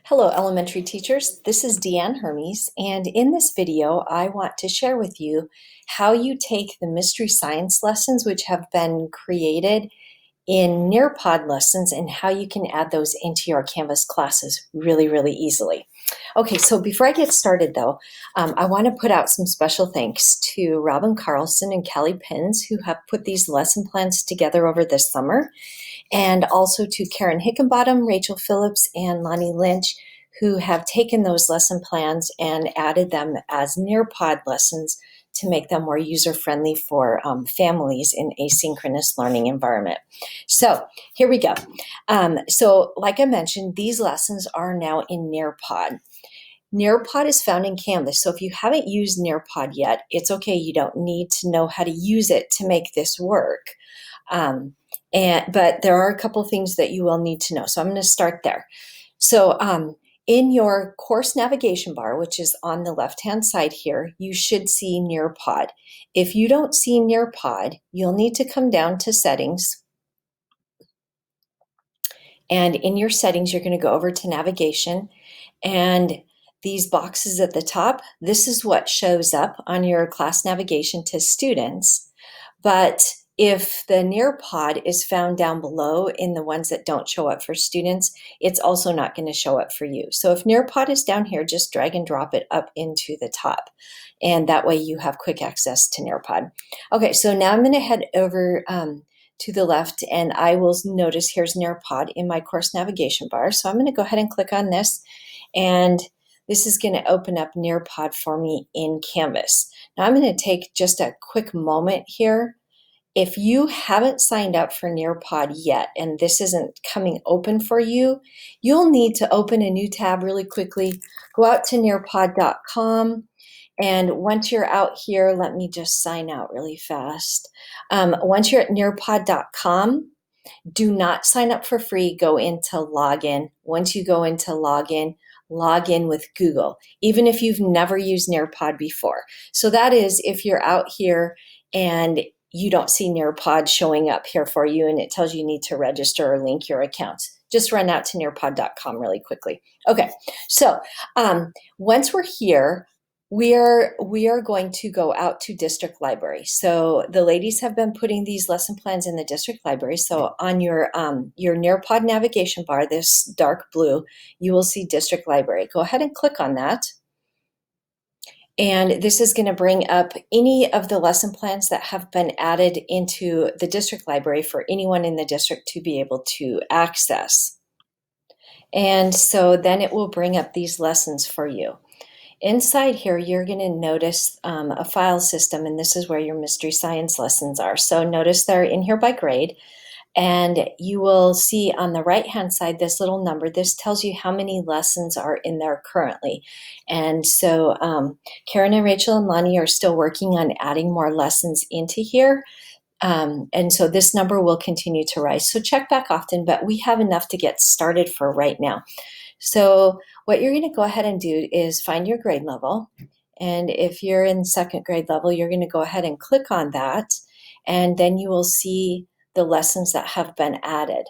Hello, elementary teachers. This is Deanne Hermes, and in this video, I want to share with you how you take the mystery science lessons which have been created in Nearpod lessons and how you can add those into your Canvas classes really easily. Okay, so before I get started though, I want to put out some special thanks to Robin Carlson and Kelly Pins who have put these lesson plans together over the summer, and also to Karen Hickenbottom, Rachel Phillips, and Lonnie Lynch, who have taken those lesson plans and added them as Nearpod lessons to make them more user-friendly for families in asynchronous learning environment. So here we go. So like I mentioned, these lessons are now in Nearpod. Nearpod is found in Canvas, so if you haven't used Nearpod yet, it's okay. You don't need to know how to use it to make this work. But there are a couple things that you will need to know. So I'm going to start there. So in your course navigation bar, which is on the left-hand side here, you should see Nearpod. If you don't see Nearpod, you'll need to come down to settings. And in your settings, you're going to go over to navigation, and these boxes at the top, this is what shows up on your class navigation to students. But if the Nearpod is found down below in the ones that don't show up for students, it's also not going to show up for you. So if Nearpod is down here, just drag and drop it up into the top. And that way you have quick access to Nearpod. Okay, so now I'm going to head over to the left, and I will notice here's Nearpod in my course navigation bar. So I'm going to go ahead and click on this, and this is going to open up Nearpod for me in Canvas. Now I'm going to take just a quick moment here. If you haven't signed up for Nearpod yet, and this isn't coming open for you, you'll need to open a new tab really quickly. Go out to nearpod.com. And once you're out here, let me just sign out really fast. Once you're at nearpod.com, do not sign up for free. Go into login. Once you go into login, log in with Google, even if you've never used Nearpod before. So that is if you're out here and you don't see Nearpod showing up here for you and it tells you need to register or link your accounts, just run out to nearpod.com really quickly. Okay, so once we're here, we are going to go out to district library. So the ladies have been putting these lesson plans in the district library. So on your Nearpod navigation bar, this dark blue, you will see district library. Go ahead and click on that. And this is going to bring up any of the lesson plans that have been added into the district library for anyone in the district to be able to access. And so then it will bring up these lessons for you. Inside here, you're going to notice a file system, and this is where your mystery science lessons are. So notice they're in here by grade, and you will see on the right-hand side this little number. This tells you how many lessons are in there currently. And so Karen and Rachel and Lonnie are still working on adding more lessons into here. And so this number will continue to rise. So check back often, but we have enough to get started for right now. So what you're going to go ahead and do is find your grade level. And if you're in second grade level, you're going to go ahead and click on that. And then you will see the lessons that have been added.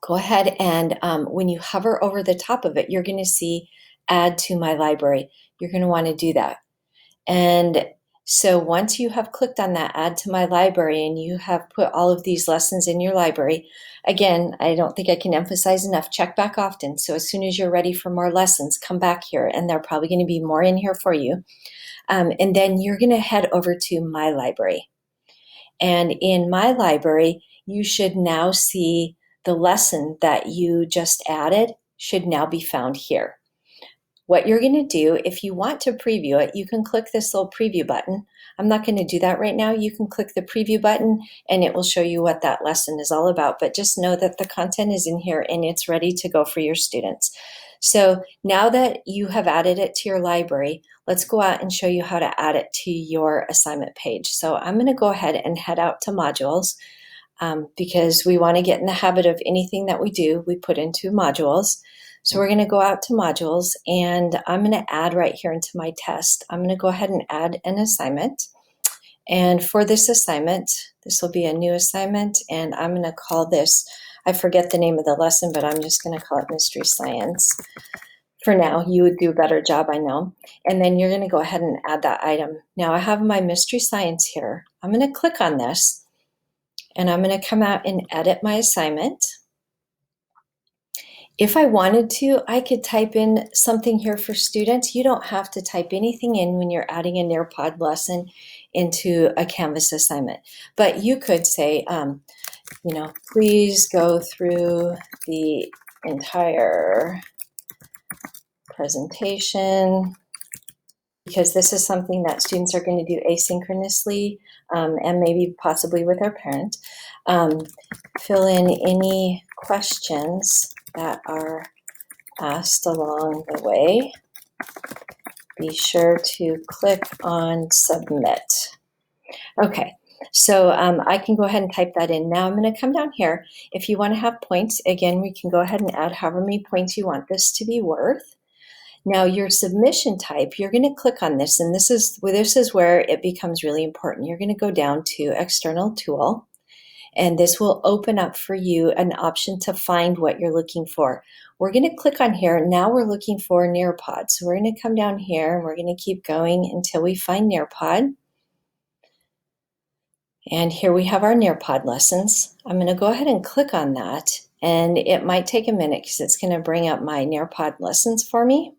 Go ahead and when you hover over the top of it, you're going to see add to my library. You're going to want to do that. And so once you have clicked on that add to my library and you have put all of these lessons in your library, again, I don't think I can emphasize enough, check back often. So as soon as you're ready for more lessons, come back here, and there are probably going to be more in here for you. And then you're going to head over to my library. And in my library, you should now see the lesson that you just added should now be found here. What you're going to do, if you want to preview it, you can click this little preview button. I'm not going to do that right now. You can click the preview button and it will show you what that lesson is all about. But just know that the content is in here and it's ready to go for your students. So now that you have added it to your library, let's go out and show you how to add it to your assignment page. So I'm going to go ahead and head out to modules because we want to get in the habit of anything that we do, we put into modules. So we're going to go out to modules, and I'm going to add right here into my test. I'm going to go ahead and add an assignment. And for this assignment, this will be a new assignment, and I'm going to call this I forget the name of the lesson, but I'm just going to call it Mystery Science. For now, you would do a better job, I know. And then you're going to go ahead and add that item. Now I have my Mystery Science here. I'm going to click on this, and I'm going to come out and edit my assignment. If I wanted to, I could type in something here for students. You don't have to type anything in when you're adding a Nearpod lesson into a Canvas assignment. But you could say, please go through the entire presentation, because this is something that students are going to do asynchronously, and maybe possibly with their parent. Fill in any questions that are asked along the way. Be sure to click on submit. Okay, so I can go ahead and type that in. Now I'm going to come down here. If you want to have points, again, we can go ahead and add however many points you want this to be worth. Now your submission type, you're going to click on this, and this is where it becomes really important. You're going to go down to External Tool, and this will open up for you an option to find what you're looking for. We're going to click on here. Now we're looking for Nearpod. So we're going to come down here, and we're going to keep going until we find Nearpod. And here we have our Nearpod lessons. I'm going to go ahead and click on that, and it might take a minute because it's going to bring up my Nearpod lessons for me.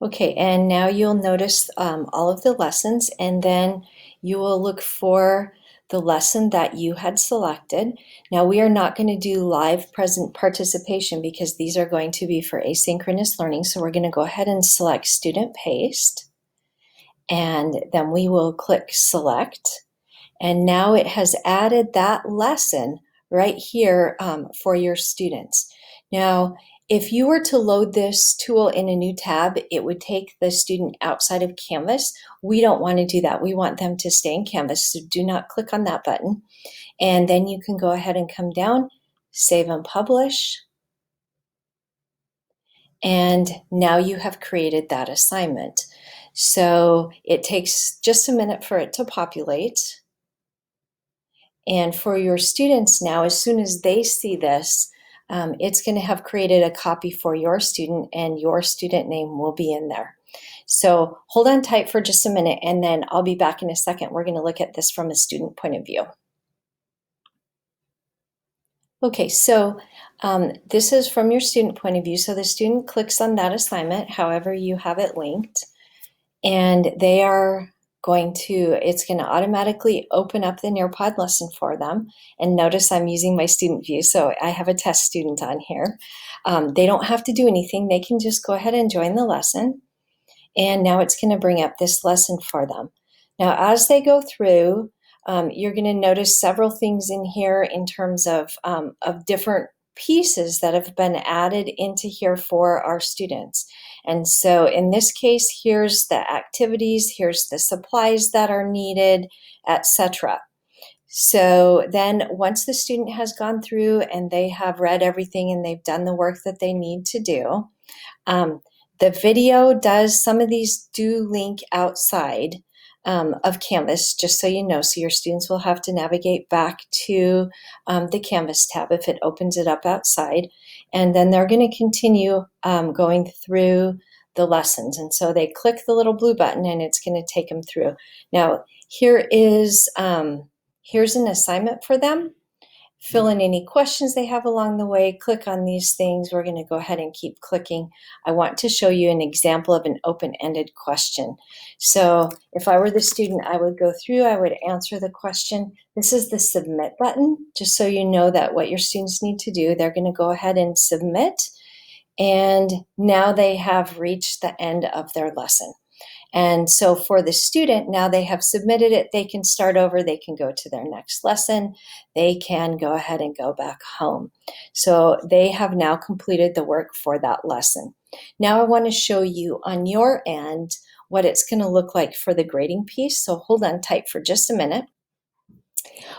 Okay, and now you'll notice all of the lessons, and then you will look for the lesson that you had selected. Now we are not going to do live present participation because these are going to be for asynchronous learning. So we're going to go ahead and select student paste, and then we will click select. And now it has added that lesson right here for your students. Now, if you were to load this tool in a new tab, it would take the student outside of Canvas. We don't want to do that. We want them to stay in Canvas, so do not click on that button. And then you can go ahead and come down, save and publish. And now you have created that assignment. So it takes just a minute for it to populate. And for your students now, as soon as they see this, it's going to have created a copy for your student, and your student name will be in there. So hold on tight for just a minute, and then I'll be back in a second. We're going to look at this from a student point of view. Okay, so this is from your student point of view. So the student clicks on that assignment, however you have it linked, and they are it's going to automatically open up the Nearpod lesson for them. And notice I'm using my student view, so I have a test student on here. They don't have to do anything. They can just go ahead and join the lesson. And now it's going to bring up this lesson for them. Now, as they go through, you're going to notice several things in here in terms of different pieces that have been added into here for our students. And so in this case, here's the activities, here's the supplies that are needed, etc. So then once the student has gone through and they have read everything and they've done the work that they need to do, the video some of these do link outside of Canvas, just so you know. So your students will have to navigate back to the Canvas tab if it opens it up outside. And then they're going to continue going through the lessons. And so they click the little blue button and it's going to take them through. Now, here's an assignment for them. Fill in any questions they have along the way. Click on these things. We're going to go ahead and keep clicking. I want to show you an example of an open-ended question. So if I were the student, I would go through, I would answer the question. This is the submit button, just so you know that what your students need to do. They're going to go ahead and submit. And now they have reached the end of their lesson. And so for the student, now they have submitted it, they can start over, they can go to their next lesson, they can go ahead and go back home. So they have now completed the work for that lesson. Now I want to show you on your end what it's going to look like for the grading piece. So hold on tight for just a minute.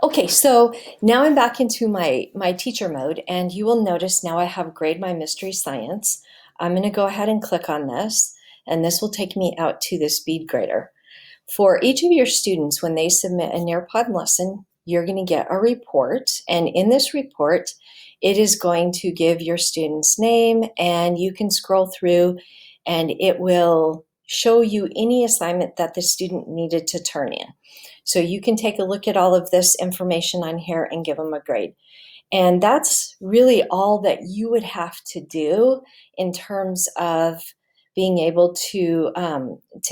Okay, so now I'm back into my teacher mode, and you will notice now I have Grade My Mystery Science. I'm going to go ahead and click on this, and this will take me out to the speed grader. For each of your students, when they submit a Nearpod lesson, you're going to get a report. And in this report, it is going to give your student's name, and you can scroll through and it will show you any assignment that the student needed to turn in. So you can take a look at all of this information on here and give them a grade. And that's really all that you would have to do in terms of being able to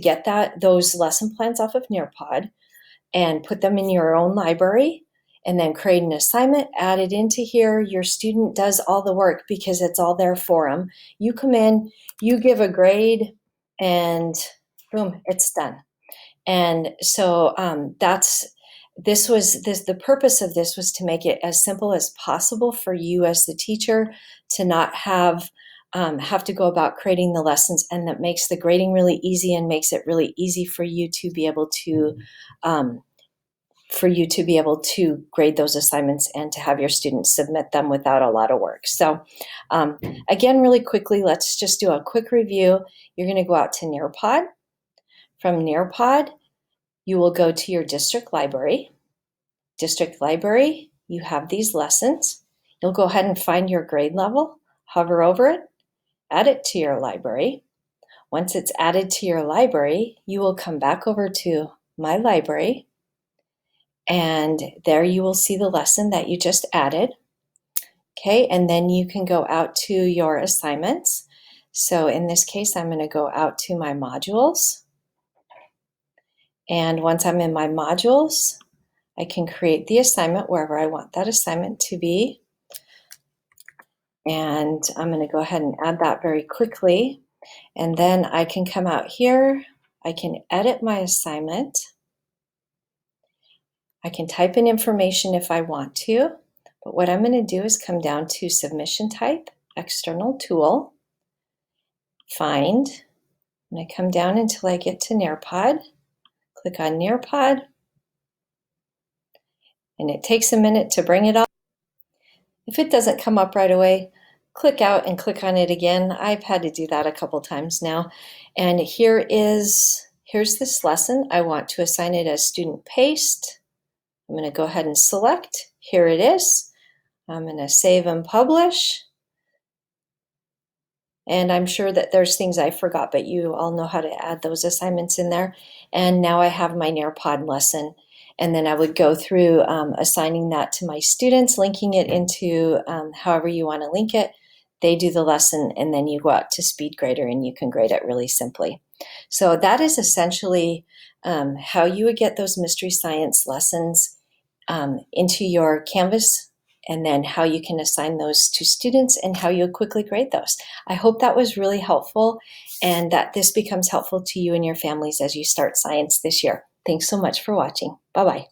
get those lesson plans off of Nearpod and put them in your own library, and then create an assignment, add it into here. Your student does all the work because it's all there for them. You come in, you give a grade, and boom, it's done. And so the purpose of this was to make it as simple as possible for you as the teacher to not have to go about creating the lessons, and that makes the grading really easy and makes it really easy for you to be able to grade those assignments and to have your students submit them without a lot of work. So again, really quickly, let's just do a quick review. You're going to go out to Nearpod. From Nearpod, you will go to your district library. District library, you have these lessons. You'll go ahead and find your grade level, hover over it, add it to your library. Once it's added to your library, you will come back over to My Library, and there you will see the lesson that you just added. Okay, and then you can go out to your assignments. So in this case, I'm going to go out to my modules. And once I'm in my modules, I can create the assignment wherever I want that assignment to be. And I'm going to go ahead and add that very quickly. And then I can come out here. I can edit my assignment. I can type in information if I want to. But what I'm going to do is come down to Submission Type, External Tool, Find. I'm going to come down until I get to Nearpod. Click on Nearpod. And it takes a minute to bring it up. If it doesn't come up right away, click out and click on it again. I've had to do that a couple times now. And here's this lesson. I want to assign it as student paste. I'm going to go ahead and select. Here it is. I'm going to save and publish. And I'm sure that there's things I forgot, but you all know how to add those assignments in there. And now I have my Nearpod lesson. And then I would go through assigning that to my students, linking it into however you want to link it. They do the lesson, and then you go out to SpeedGrader and you can grade it really simply. So that is essentially how you would get those mystery science lessons into your Canvas, and then how you can assign those to students and how you'll quickly grade those. I hope that was really helpful and that this becomes helpful to you and your families as you start science this year. Thanks so much for watching. Bye-bye.